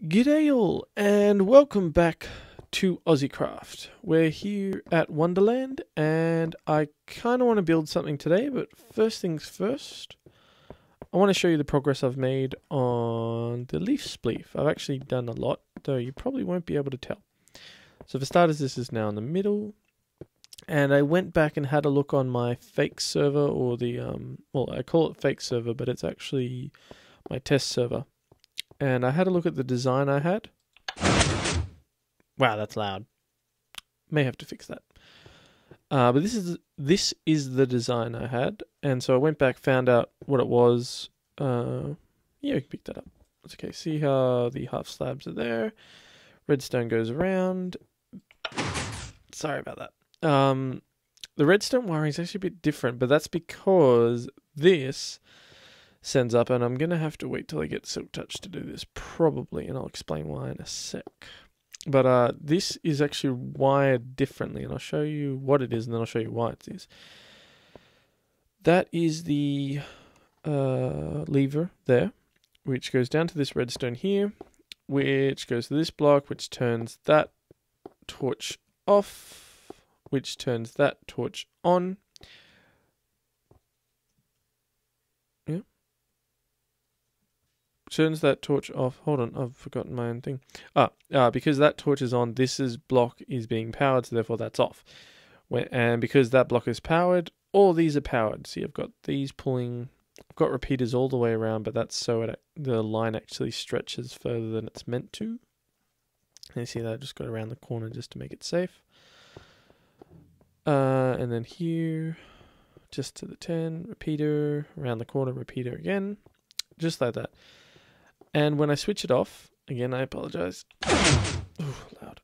G'day all, and welcome back to Aussiecraft. We're here at Wonderland, and I kind of want to build something today, but first things first, I want to show you the progress I've made on the leaf spleef. I've actually done a lot, though you probably won't be able to tell. So for starters, this is now in the middle, and I went back and had a look on my fake server, or the, well, I call it fake server, but it's actually my test server. And I had a look at the design I had. Wow, that's loud. May have to fix that. But this is the design I had, and so I went back, found out what it was. Yeah, we can pick that up. It's okay. See how the half slabs are there. Redstone goes around. Sorry about that. The redstone wiring is actually a bit different, but that's because this sends up, and I'm going to have to wait till I get Silk Touch to do this probably, and I'll explain why in a sec. But this is actually wired differently, and I'll show you what it is, and then I'll show you why it is. That is the lever there, which goes down to this redstone here, which goes to this block, which turns that torch off, which turns that torch on. Turns that torch off. Hold on, I've forgotten my own thing. Because that torch is on, block is being powered, so therefore that's off. And because that block is powered, all these are powered. See, I've got these pulling. I've got repeaters all the way around, but that's so the line actually stretches further than it's meant to. And you see that I just got around the corner just to make it safe. And then here, just to the 10, repeater, around the corner, repeater again. Just like that. And when I switch it off, again, I apologize. Ooh, loud.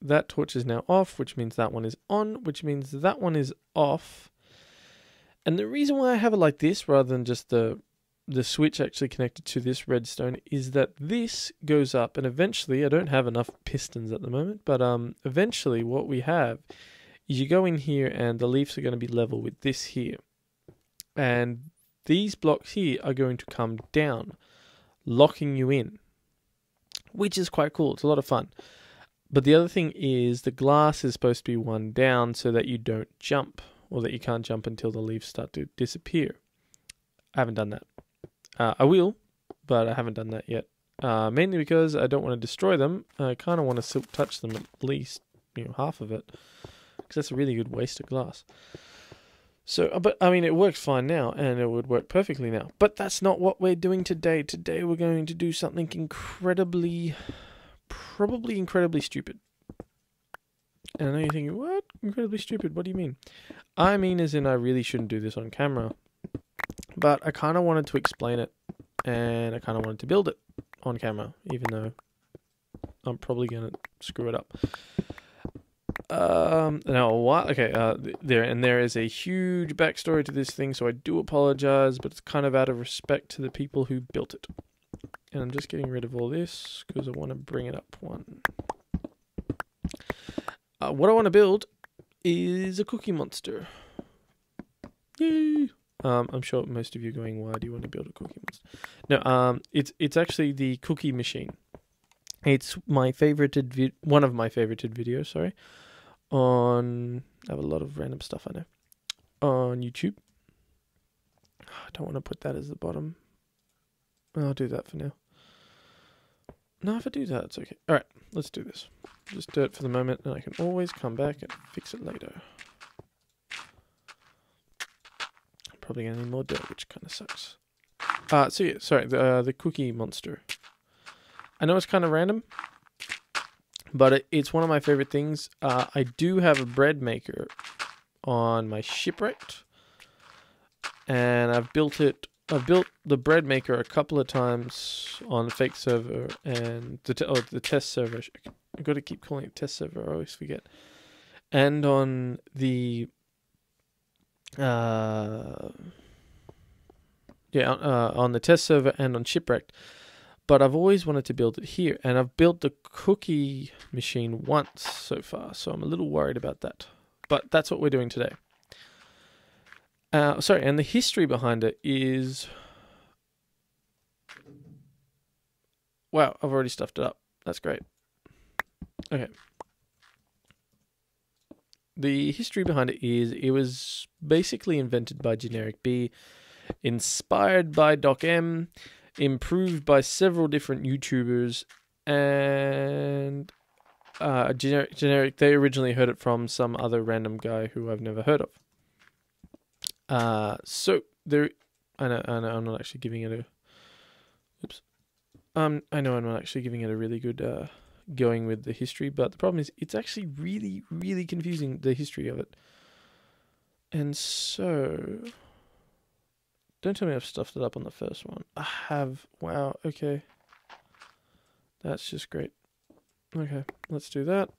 That torch is now off, which means that one is on, which means that one is off. And the reason why I have it like this, rather than just the switch actually connected to this redstone, is that this goes up, and eventually, I don't have enough pistons at the moment, but eventually what we have is you go in here, and the leaves are going to be level with this here. And these blocks here are going to come down, locking you in, which is quite cool. It's a lot of fun. But the other thing is the glass is supposed to be one down so that you don't jump, or that you can't jump until the leaves start to disappear. I haven't done that. I will, but I haven't done that yet. Mainly because I don't want to destroy them. I kind of want to Silk Touch them at least, half of it, because that's a really good waste of glass. So, but I mean, it works fine now, and it would work perfectly now. But that's not what we're doing today. Today we're going to do something probably incredibly stupid. And I know you're thinking, what? Incredibly stupid? What do you mean? I mean as in I really shouldn't do this on camera. But I kind of wanted to explain it, and I kind of wanted to build it on camera, even though I'm probably going to screw it up. There is a huge backstory to this thing, so I do apologize, but it's kind of out of respect to the people who built it. And I'm just getting rid of all this because I want to bring it up one. What I want to build is a cookie monster. Yay! I'm sure most of you are going, why do you want to build a cookie monster? No, it's actually the cookie machine. It's my one of my favorited videos, sorry. I have a lot of random stuff I know on YouTube. I don't want to put that as the bottom. I'll do that for now. No, if I do that, it's okay. All right, let's do this. Just do it for the moment, and I can always come back and fix it later. I'm probably gonna need more dirt, which kind of sucks. So yeah, sorry, the cookie monster. I know it's kind of random, but it's one of my favorite things. I do have a bread maker on my shipwrecked, and I've built the bread maker a couple of times on the fake server and the test server. I've got to keep calling it test server. I always forget. And on the on the test server and on shipwrecked. But I've always wanted to build it here, and I've built the cookie machine once so far, so I'm a little worried about that. But that's what we're doing today. And the history behind it is wow, I've already stuffed it up. That's great. Okay. The history behind it is it was basically invented by Generikb, inspired by DocM, improved by several different YouTubers, and Generikb, they originally heard it from some other random guy who I've never heard of. So there, I know I'm not actually giving it a, oops. I know I'm not actually giving it a really good going with the history, but the problem is it's actually really, really confusing, the history of it. And so, don't tell me I've stuffed it up on the first one. I have. Wow, okay. That's just great. Okay, let's do that.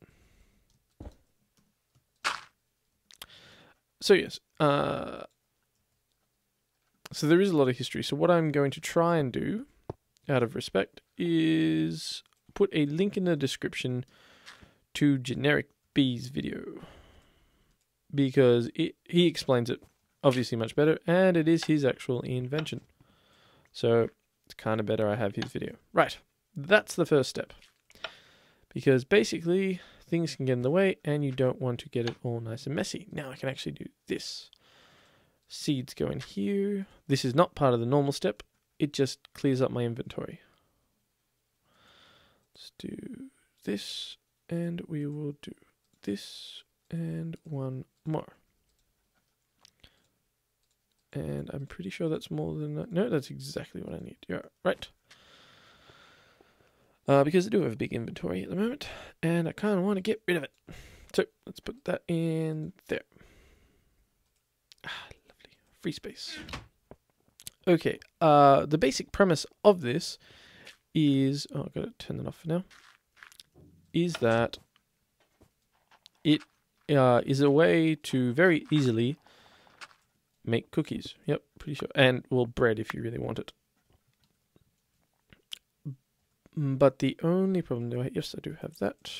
So yes, so there is a lot of history. So what I'm going to try and do, out of respect, is put a link in the description to Generikb's video, because he explains it obviously much better, and it is his actual invention. So it's kind of better I have his video. Right, that's the first step, because basically things can get in the way and you don't want to get it all nice and messy. Now I can actually do this. Seeds go in here. This is not part of the normal step. It just clears up my inventory. Let's do this, and we will do this and one more. And I'm pretty sure that's more than that. No, that's exactly what I need. Yeah, right. Because I do have a big inventory at the moment, and I kind of want to get rid of it. So let's put that in there. Ah, lovely. Free space. Okay, the basic premise of this is, oh, I've got to turn that off for now, is that it is a way to very easily make cookies. Yep, pretty sure. And, well, bread if you really want it. But the only problem, yes, I do have that.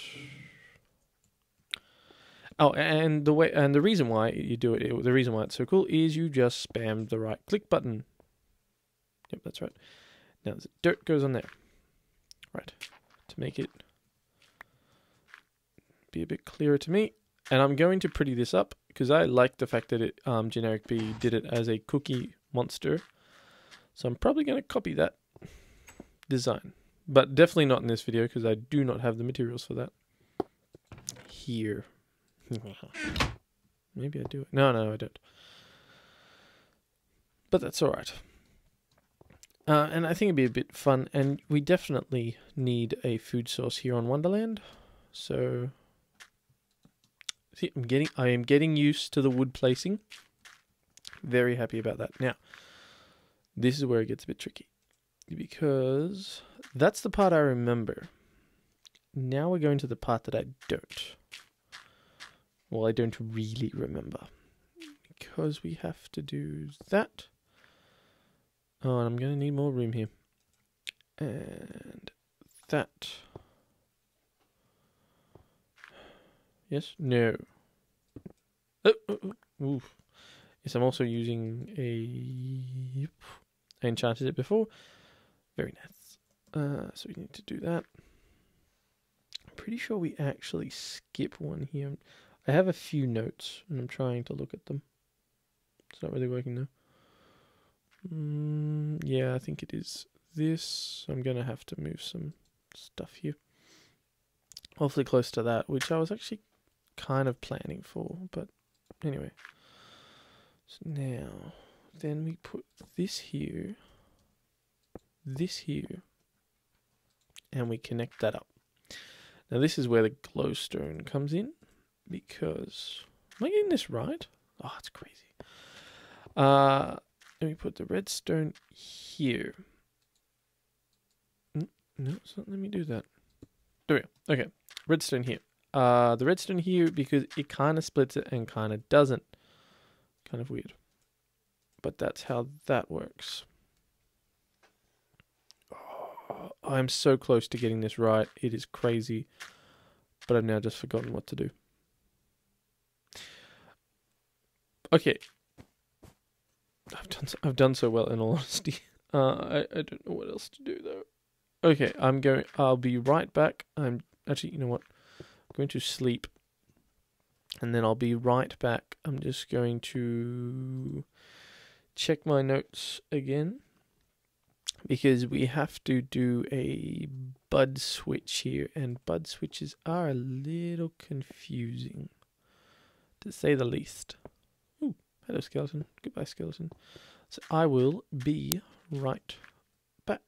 Oh, and the reason why you do it, the reason why it's so cool is you just spam the right click button. Yep, that's right. Now the dirt goes on there. Right, to make it be a bit clearer to me. And I'm going to pretty this up because I like the fact that it Generikb did it as a cookie monster. So I'm probably going to copy that design. But definitely not in this video because I do not have the materials for that. Here. Maybe I do. No, I don't. But that's alright. And I think it'd be a bit fun. And we definitely need a food source here on Wonderland. So, see, I am getting used to the wood placing. Very happy about that. Now, this is where it gets a bit tricky. Because that's the part I remember. Now we're going to the part that I don't. Well, I don't really remember. Because we have to do that. Oh, and I'm going to need more room here. And that. Yes? No. Oh. Yes, I'm also using a... I enchanted it before. Very nice. So we need to do that. I'm pretty sure we actually skip one here. I have a few notes, and I'm trying to look at them. It's not really working now. Yeah, I think it is this. I'm going to have to move some stuff here. Awfully close to that, which I was actually kind of planning for, but anyway. So now, then we put this here, and we connect that up. Now this is where the glowstone comes in, because, am I getting this right? Oh, it's crazy. And we put the redstone here. No, it's not letting me do that. There we go. Okay, redstone here. The redstone here because it kind of splits it and kind of doesn't. Kind of weird. But that's how that works. Oh, I'm so close to getting this right. It is crazy. But I've now just forgotten what to do. Okay. I've done so well, in all honesty. I don't know what else to do though. Okay, I'll be right back. I'm actually, you know what? I'm going to sleep. And then I'll be right back. I'm just going to check my notes again, because we have to do a bud switch here, and bud switches are a little confusing, to say the least. Ooh, hello skeleton. Goodbye skeleton. So I will be right back.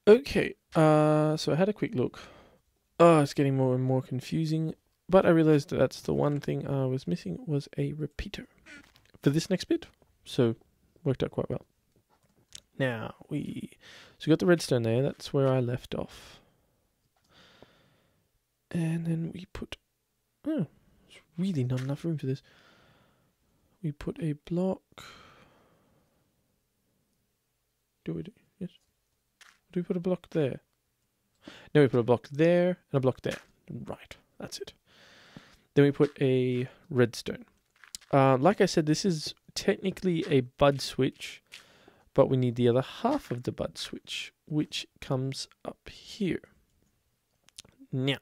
Okay, so I had a quick look. Oh, it's getting more and more confusing, but I realized that's the one thing I was missing was a repeater for this next bit. So worked out quite well. Now so we got the redstone there. That's where I left off. And then we put, there's really not enough room for this. We put a block. Do we do? Yes. Do we put a block there? No, we put a block there and a block there. Right, that's it. Then we put a redstone. Like I said, this is technically a bud switch, but we need the other half of the bud switch, which comes up here. Now,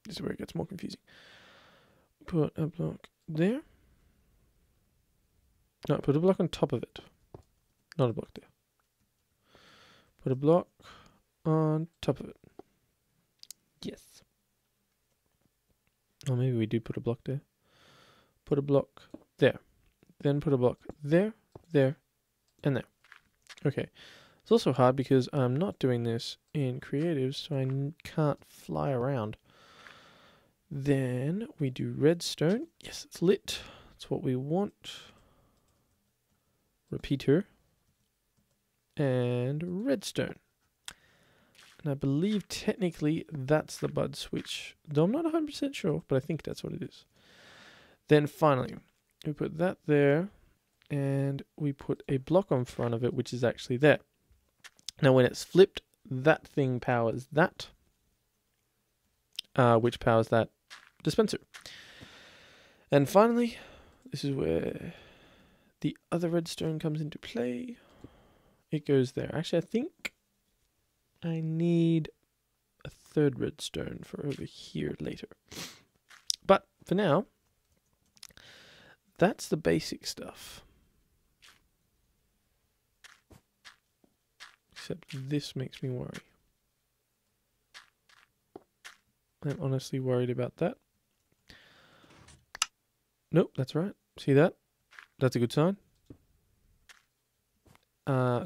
this is where it gets more confusing. Put a block there. No, put a block on top of it. Not a block there. Put a block on top of it. Yes. Or maybe we do put a block there. Put a block there. Then put a block there, there, and there. Okay. It's also hard because I'm not doing this in creative, so I can't fly around. Then we do redstone. Yes, it's lit. That's what we want. Repeater. And redstone. And I believe technically that's the bud switch. Though I'm not 100% sure, but I think that's what it is. Then finally, we put that there, and we put a block on front of it, which is actually there. Now when it's flipped, that thing powers that, which powers that dispenser. And finally, this is where the other redstone comes into play. It goes there. Actually, I think I need a third redstone for over here later. But for now, that's the basic stuff. Except this makes me worry. I'm honestly worried about that. Nope, that's right. See that? That's a good sign.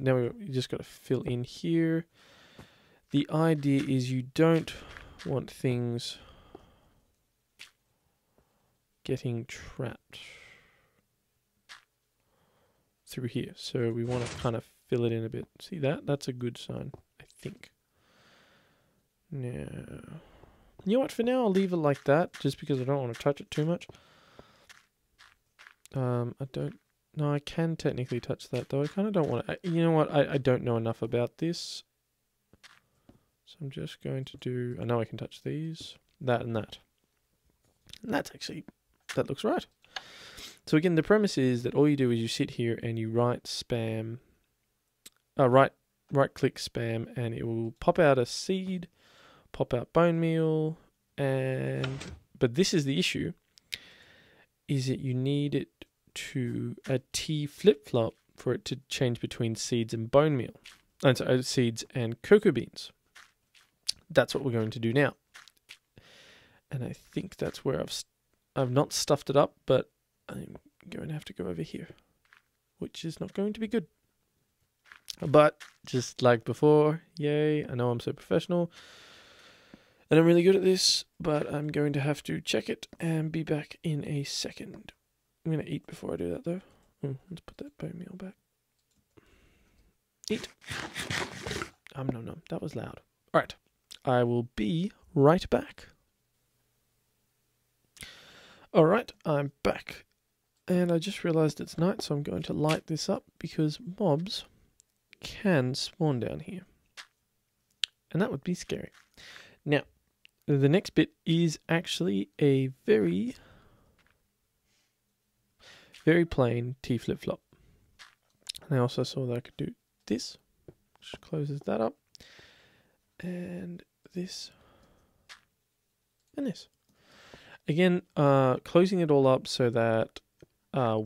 Now we just got to fill in here. The idea is you don't want things getting trapped through here. So we want to kind of fill it in a bit. See that? That's a good sign, I think. Now, you know what? For now, I'll leave it like that, just because I don't want to touch it too much. No, I can technically touch that, though. I kind of don't want to. You know what? I don't know enough about this. So I'm just going to do... I know I can touch these, that, and that. And that's actually... That looks right. So again, the premise is that all you do is you sit here and you right click spam, and it will pop out a seed, pop out bone meal, but this is the issue, is that you need it to a T flip-flop for it to change between seeds and bone meal. And so seeds and cocoa beans. That's what we're going to do now. And I think that's where I've not stuffed it up, but I'm going to have to go over here, which is not going to be good. But just like before, yay, I know I'm so professional and I'm really good at this, but I'm going to have to check it and be back in a second. I'm going to eat before I do that, though. Let's put that bone meal back. Eat. Nom nom. That was loud. All right. I will be right back. All right. I'm back. And I just realized it's night, so I'm going to light this up because mobs can spawn down here. And that would be scary. Now, the next bit is actually a very plain T flip-flop. And I also saw that I could do this, which closes that up, and this, and this. Again, closing it all up so that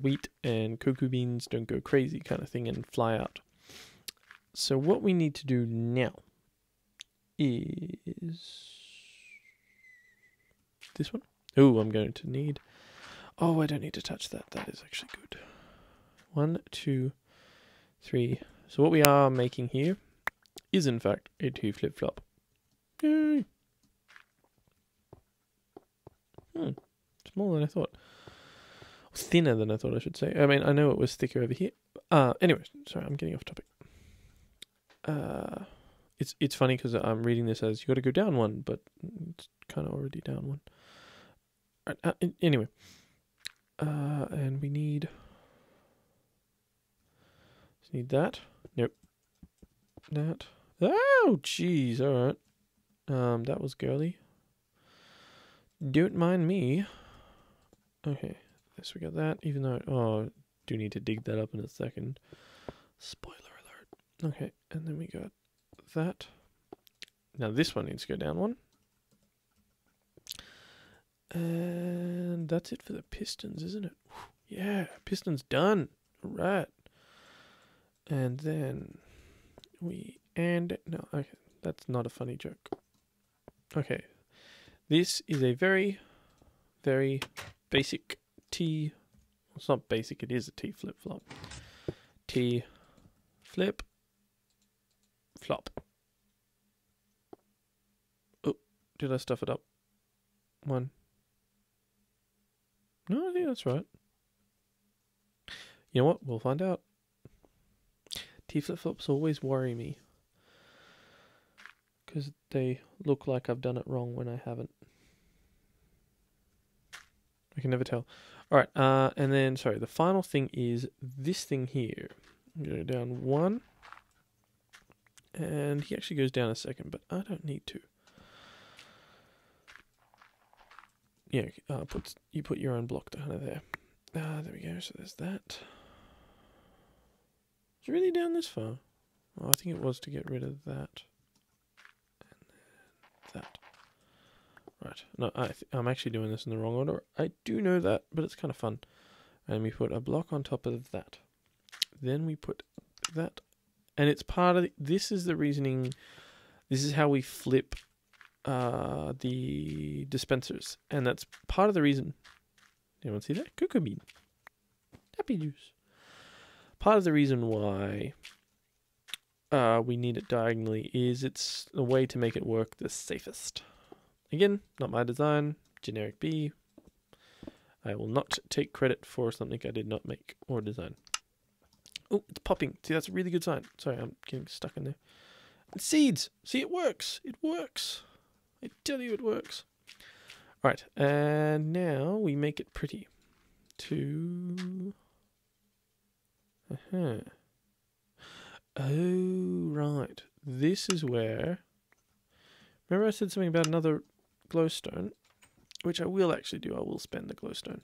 wheat and cocoa beans don't go crazy kind of thing and fly out. So what we need to do now is this one. Oh, I'm going to need... Oh, I don't need to touch that. That is actually good. 1, 2, 3. So what we are making here is in fact a 2 flip-flop. Yay! Smaller than I thought. Thinner than I thought, I should say. I mean, I know it was thicker over here. Anyway, sorry, I'm getting off topic. It's funny because I'm reading this as you got to go down one, but it's kind of already down one. Right, anyway, and we need that. Nope. That. Oh, jeez. All right. That was girly. Don't mind me. Okay. So we got that. Even though, oh, do need to dig that up in a second. Spoiler alert. Okay, and then we got that. Now this one needs to go down one. And that's it for the pistons, isn't it? Yeah, pistons done. All right. And then we no, okay, that's not a funny joke. Okay, this is a very, very basic T. It's not basic. It is a T flip flop. T flip flop. Oh, did I stuff it up? 1. No, I think that's right. You know what? We'll find out. T flip-flops always worry me. Because they look like I've done it wrong when I haven't. I can never tell. Alright, and then, sorry, the final thing is this thing here. I'm going to go down 1. And he actually goes down a second, but I don't need to. Yeah, you put your own block down there. There we go. So there's that. It's really down this far. Oh, I think it was to get rid of that. And then that. Right. No, I'm actually doing this in the wrong order. I do know that, but it's kind of fun. And we put a block on top of that. Then we put that. And it's part of... This is the reasoning... This is how we flip... the dispensers, and that's part of the reason. Anyone see that? Cocoa bean. Happy juice. Part of the reason why we need it diagonally is it's a way to make it work the safest. Again, not my design. Generikb. I will not take credit for something I did not make or design. Oh, it's popping. See, that's a really good sign. Sorry, I'm getting stuck in there. And seeds. See, it works. It works. I tell you it works. Right, and now we make it pretty. Oh, right. This is where... Remember I said something about another glowstone? Which I will actually do. I will spend the glowstone.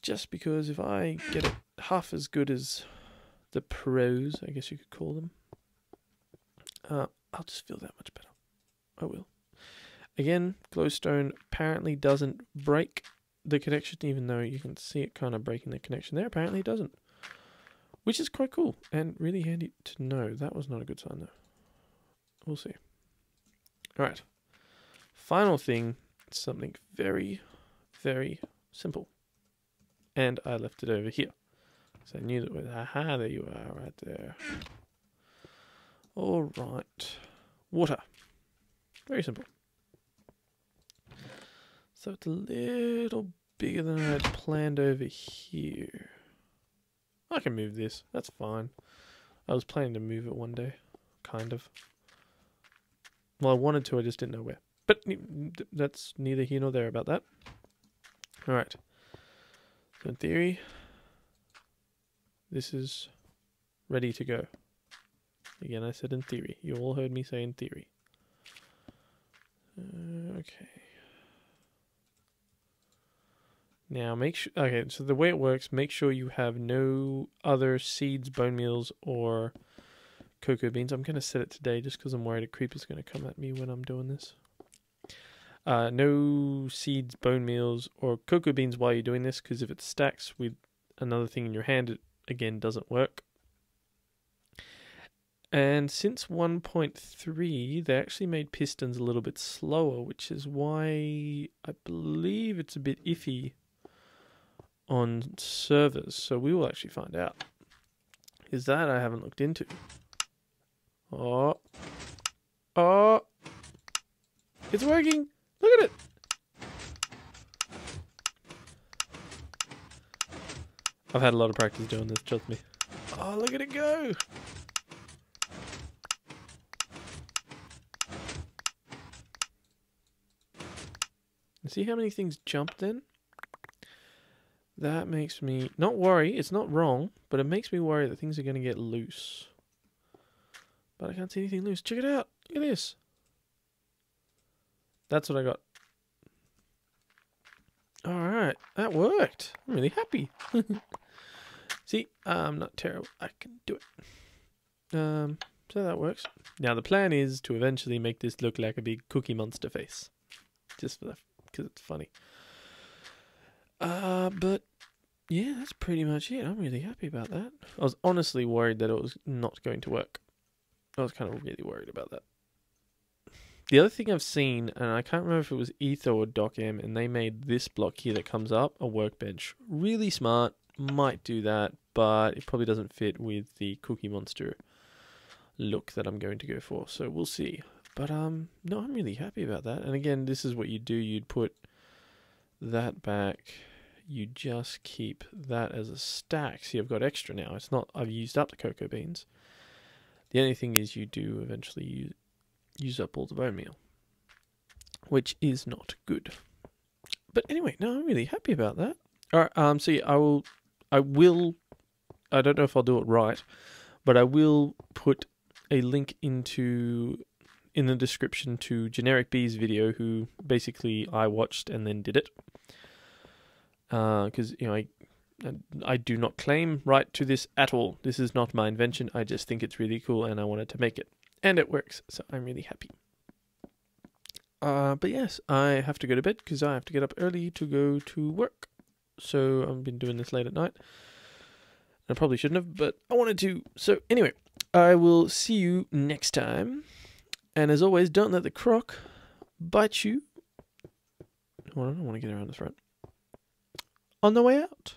Just because if I get it half as good as the pros, I guess you could call them, I'll just feel that much better. I will. Again, glowstone apparently doesn't break the connection, even though you can see it kind of breaking the connection there. Apparently it doesn't. Which is quite cool and really handy to know. That was not a good sign though. We'll see. Alright. Final thing, something very, very simple. And I left it over here. So I knew that was... Aha, there you are, right there. Alright. Water. Very simple. So it's a little bigger than I had planned over here. I can move this. That's fine. I was planning to move it one day. Kind of. Well, I wanted to. I just didn't know where. But that's neither here nor there about that. Alright. So in theory, this is ready to go. Again, I said in theory. You all heard me say in theory. Okay. Now make sure, okay, so the way it works, make sure you have no other seeds, bone meals, or cocoa beans. I'm going to set it today just because I'm worried a creeper's going to come at me when I'm doing this. No seeds, bone meals, or cocoa beans while you're doing this, because if it stacks with another thing in your hand, it again doesn't work. And since 1.3, they actually made pistons a little bit slower, which is why I believe it's a bit iffy on servers. So we will actually find out. Is that I haven't looked into. Oh. Oh. It's working. Look at it. I've had a lot of practice doing this, trust me. Oh, look at it go. See how many things jump then? That makes me not worry. It's not wrong, but it makes me worry that things are going to get loose. But I can't see anything loose. Check it out. Look at this. That's what I got. Alright, that worked. I'm really happy. See, I'm not terrible. I can do it. So that works. Now the plan is to eventually make this look like a big Cookie Monster face. Just for that, because it's funny. But yeah, that's pretty much it. I'm really happy about that. I was honestly worried that it was not going to work. I was kind of really worried about that. The other thing I've seen, and I can't remember if it was Etho or DocM, and they made this block here that comes up, a workbench. Really smart, might do that, but it probably doesn't fit with the Cookie Monster look that I'm going to go for, so we'll see. But no, I'm really happy about that. And again, this is what you do. You'd put that back. You just keep that as a stack. See, I've got extra now. It's not, I've used up the cocoa beans. The only thing is you do eventually use up all the bone meal, which is not good. But anyway, no, I'm really happy about that. Alright, see, I will, I don't know if I'll do it right, but I will put a link in the description to Generikb's video, who basically I watched and then did it. Because, you know, I do not claim right to this at all. This is not my invention. I just think it's really cool and I wanted to make it. And it works, so I'm really happy. But yes, I have to go to bed because I have to get up early to go to work. So I've been doing this late at night. I probably shouldn't have, but I wanted to. So anyway, I will see you next time. And as always, don't let the croc bite you. Hold on, I want to get around the front. On the way out.